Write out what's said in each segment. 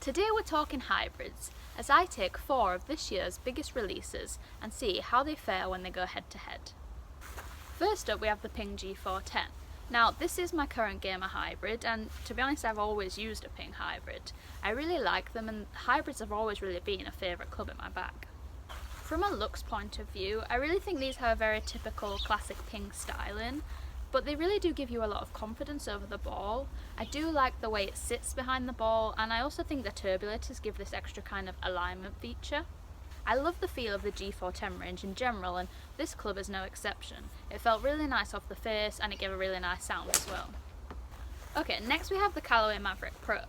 Today we're talking hybrids, as I take 4 of this year's biggest releases and see how they fare when they go head to head. First up we have the Ping G410. Now this is my current gamer hybrid, and to be honest I've always used a Ping hybrid. I really like them, and hybrids have always really been a favourite club in my bag. From a looks point of view, I really think these have a very typical classic Ping styling, but they really do give you a lot of confidence over the ball. I do like the way it sits behind the ball, and I also think the turbulators give this extra kind of alignment feature. I love the feel of the G410 range in general, and this club is no exception. It felt really nice off the face, and it gave a really nice sound as well. Okay, next we have the Callaway Maverick Pro.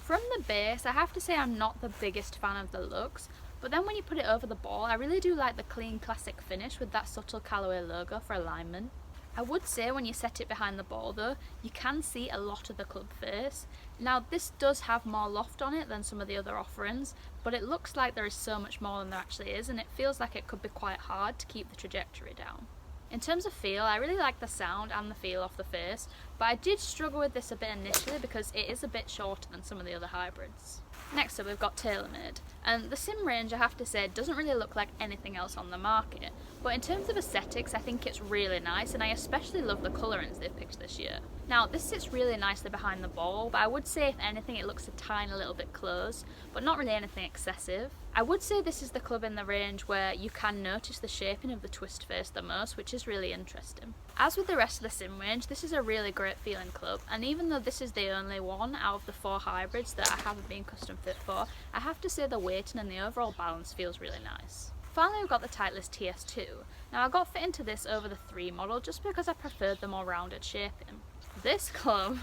From the base, I have to say I'm not the biggest fan of the looks, but then when you put it over the ball, I really do like the clean classic finish with that subtle Callaway logo for alignment. I would say when you set it behind the ball though, you can see a lot of the club face. Now this does have more loft on it than some of the other offerings, but it looks like there is so much more than there actually is, and it feels like it could be quite hard to keep the trajectory down. In terms of feel, I really like the sound and the feel off the face, but I did struggle with this a bit initially because it is a bit shorter than some of the other hybrids. Next up we've got TaylorMade, and the sim range I have to say doesn't really look like anything else on the market, but in terms of aesthetics I think it's really nice, and I especially love the colourings they've picked this year. Now this sits really nicely behind the ball, but I would say if anything it looks a tiny little bit closed, but not really anything excessive. I would say this is the club in the range where you can notice the shaping of the twist face the most, which is really interesting. As with the rest of the sim range, this is a really great feeling club, and even though this is the only one out of the 4 hybrids that I haven't been custom fit for, I have to say the weighting and the overall balance feels really nice. Finally we've got the Titleist Ts2. Now I got fit into this over the 3 model just because I preferred the more rounded shaping. This club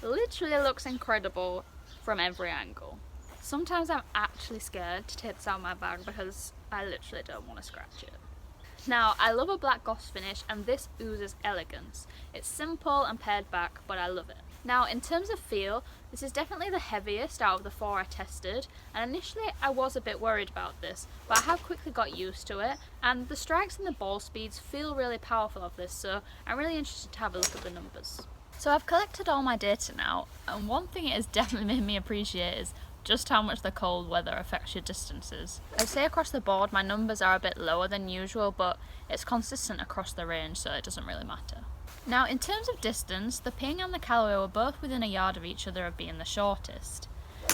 literally looks incredible from every angle. Sometimes I'm actually scared to take this out of my bag because I literally don't want to scratch it. Now I love a black gloss finish, and this oozes elegance. It's simple and pared back, but I love it. Now in terms of feel, this is definitely the heaviest out of the 4 I tested, and initially I was a bit worried about this, but I have quickly got used to it, and the strikes and the ball speeds feel really powerful of this, so I'm really interested to have a look at the numbers. So I've collected all my data now, and one thing it has definitely made me appreciate is just how much the cold weather affects your distances. I'd say across the board my numbers are a bit lower than usual, but it's consistent across the range, so it doesn't really matter. Now in terms of distance, the Ping and the Callaway were both within a yard of each other of being the shortest.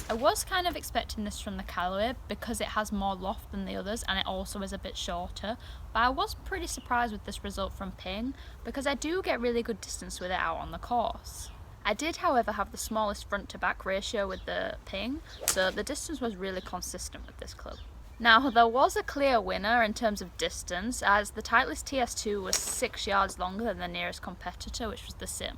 I was kind of expecting this from the Callaway because it has more loft than the others and it also is a bit shorter, but I was pretty surprised with this result from Ping because I do get really good distance with it out on the course. I did however have the smallest front to back ratio with the Ping, so the distance was really consistent with this club. Now there was a clear winner in terms of distance, as the Titleist Ts2 was 6 yards longer than the nearest competitor, which was the Sim.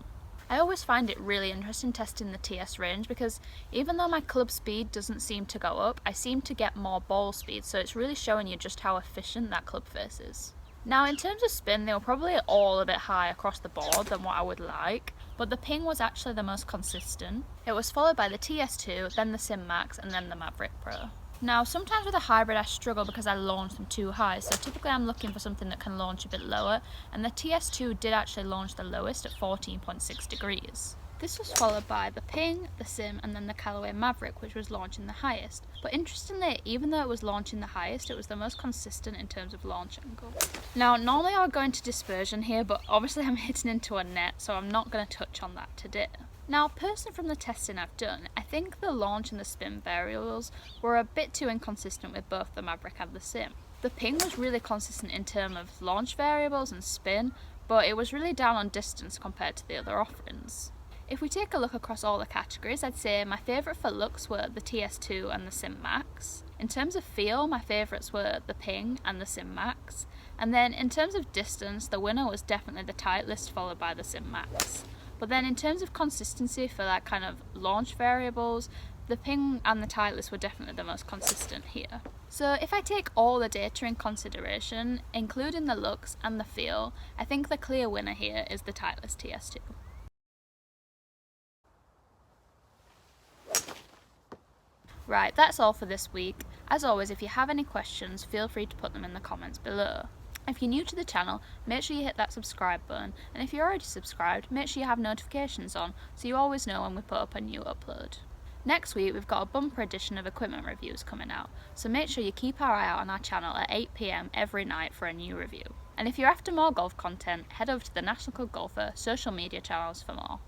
I always find it really interesting testing the TS range because even though my club speed doesn't seem to go up, I seem to get more ball speed, so it's really showing you just how efficient that club face is. Now in terms of spin, they were probably all a bit high across the board than what I would like, but the Ping was actually the most consistent. It was followed by the Ts2, then the Sim Max, and then the Mavrik Pro. Now sometimes with a hybrid I struggle because I launch them too high, so typically I'm looking for something that can launch a bit lower, and the Ts2 did actually launch the lowest at 14.6 degrees. This was followed by the Ping, the Sim, and then the Callaway Maverick, which was launching the highest. But interestingly, even though it was launching the highest, it was the most consistent in terms of launch angle. Now normally I would go into dispersion here, but obviously I'm hitting into a net, so I'm not going to touch on that today. Now personally from the testing I've done, I think the launch and the spin variables were a bit too inconsistent with both the Maverick and the Sim. The Ping was really consistent in terms of launch variables and spin, but it was really down on distance compared to the other offerings. If we take a look across all the categories, I'd say my favourite for looks were the Ts2 and the Sim Max. In terms of feel, my favourites were the Ping and the Sim Max. And then in terms of distance, the winner was definitely the Titleist followed by the Sim Max. But then in terms of consistency for that kind of launch variables, the Ping and the Titleist were definitely the most consistent here. So if I take all the data in consideration, including the looks and the feel, I think the clear winner here is the Titleist Ts2. Right, that's all for this week. As always, if you have any questions, feel free to put them in the comments below. If you're new to the channel, make sure you hit that subscribe button, and if you're already subscribed, make sure you have notifications on so you always know when we put up a new upload. Next week we've got a bumper edition of equipment reviews coming out, so make sure you keep our eye out on our channel at 8 PM every night for a new review. And if you're after more golf content, head over to the National Club Golfer social media channels for more.